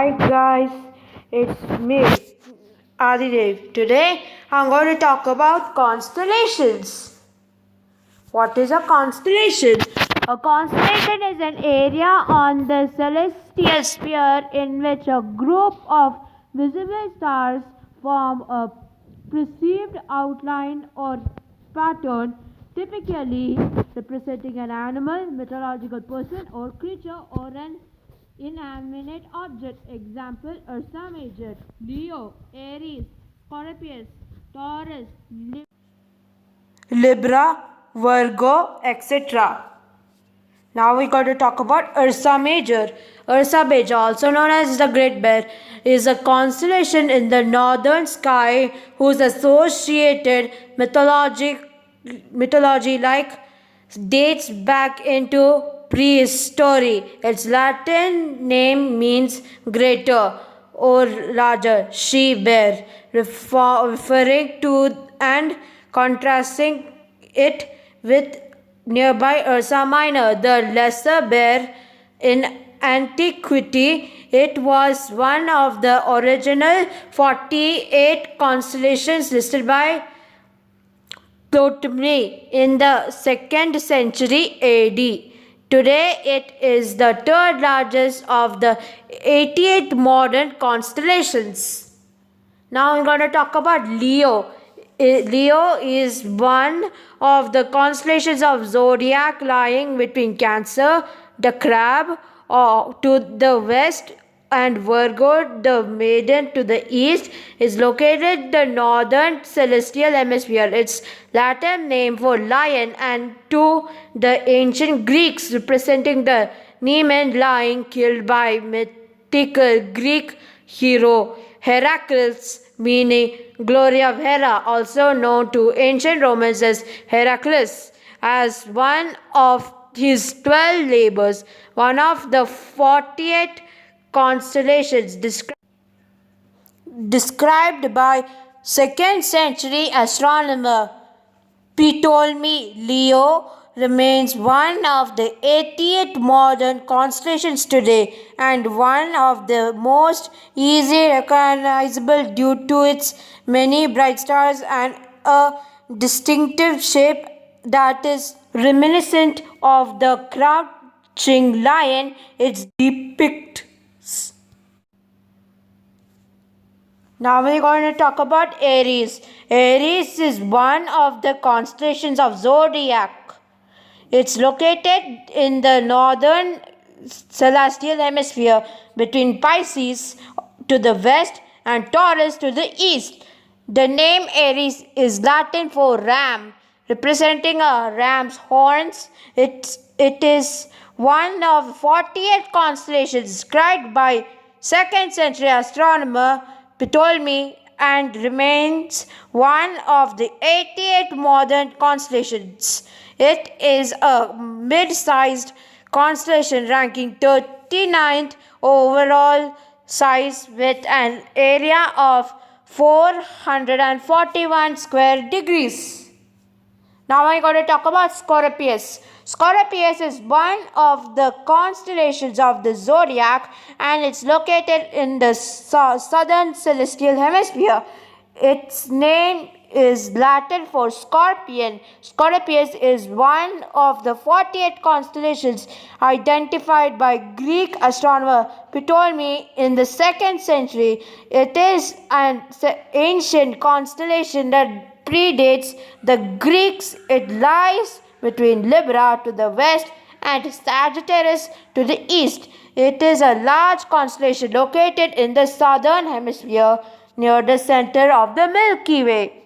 Hi guys, it's me, Adidev. Today I'm going to talk about constellations. What is a constellation? A constellation is an area on the celestial sphere in which a group of visible stars form a perceived outline or pattern, typically representing an animal, mythological person or creature, or an inanimate object. Example: Ursa Major, Leo, Aries, Scorpius, Taurus, Libra, Virgo, etc. Now we got to talk about Ursa Major. Ursa Major, also known as the Great Bear, is a constellation in the northern sky whose associated mythology like dates back into prehistory. Its Latin name means greater or larger she bear, referring to and contrasting it with nearby Ursa Minor, the lesser bear. In antiquity, it was one of the original 48 constellations listed by Ptolemy in the 2nd century AD. Today, it is the third largest of the 88 modern constellations. Now, I'm going to talk about Leo. Leo is one of the constellations of zodiac lying between Cancer, the crab, to the west, and Virgo, the maiden, to the east. Is located in the northern celestial hemisphere. Its Latin name for lion, and to the ancient Greeks representing the Nemean lion killed by mythical Greek hero Heracles, meaning glory of Hera, also known to ancient Romans as Heracles, as one of his 12 labors. One of the 48 constellations described by 2nd century astronomer Ptolemy. Leo remains one of the 88 modern constellations today and one of the most easily recognizable due to its many bright stars and a distinctive shape that is reminiscent of the crouching lion it depicts. Now we're going to talk about Aries. Aries is one of the constellations of zodiac. It's located in the northern celestial hemisphere between Pisces to the west and Taurus to the east. The name Aries is Latin for ram, representing a ram's horns. It is one of 48 constellations described by 2nd century astronomer Ptolemy and remains one of the 88 modern constellations. It is a mid-sized constellation ranking 39th overall size with an area of 441 square degrees. Now I'm going to talk about Scorpius. Scorpius is one of the constellations of the zodiac and it's located in the southern celestial hemisphere. Its name is Latin for scorpion. Scorpius is one of the 48 constellations identified by Greek astronomer Ptolemy in the 2nd century. It is an ancient constellation that predates the Greeks. It lies between Libra to the west and Sagittarius to the east. It is a large constellation located in the southern hemisphere near the center of the Milky Way.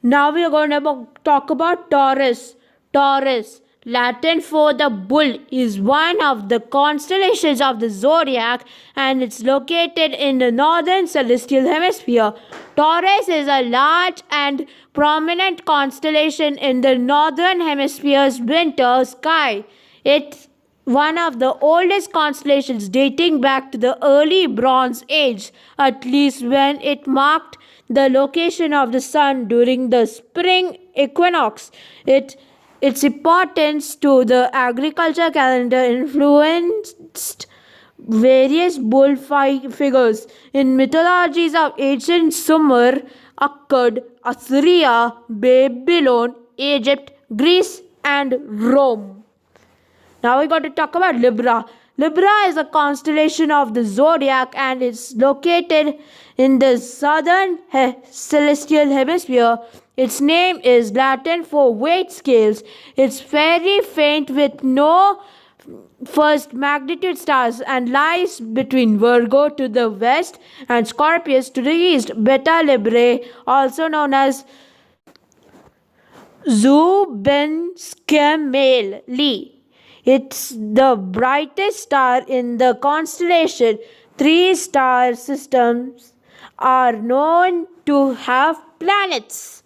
Now we are going to talk about Taurus. Taurus, Latin for the bull, is one of the constellations of the zodiac and it's located in the northern celestial hemisphere. Taurus is a large and prominent constellation in the northern hemisphere's winter sky. It's one of the oldest constellations dating back to the early Bronze Age, at least when it marked the location of the sun during the spring equinox. Its importance to the agriculture calendar influenced various figures in mythologies of ancient Sumer, Akkad, Assyria, Babylon, Egypt, Greece, and Rome. Now we got to talk about Libra. Libra is a constellation of the zodiac and it's located in the southern celestial hemisphere. Its name is Latin for weight scales. It's very faint with no first magnitude stars and lies between Virgo to the west and Scorpius to the east. Beta Librae, also known as Zubenskemeli. It's the brightest star in the constellation. Three star systems are known to have planets.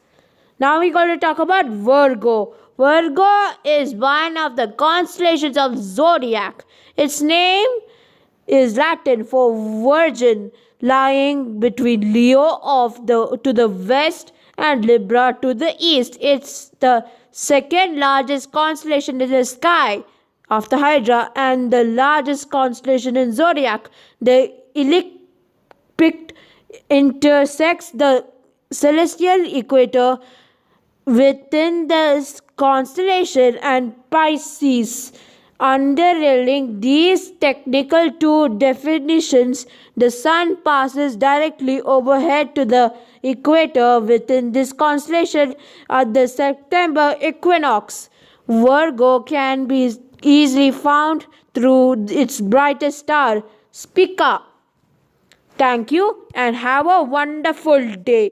Now we got to talk about Virgo. Virgo is one of the constellations of zodiac. Its name is Latin for virgin, lying between Leo to the west and Libra to the east. It's the second largest constellation in the sky after Hydra and the largest constellation in zodiac. The ecliptic intersects the celestial equator within the constellation and Pisces. Underlining these technical two definitions, the sun passes directly overhead to the equator within this constellation at the September equinox. Virgo can be easily found through its brightest star, Spica. Thank you and have a wonderful day.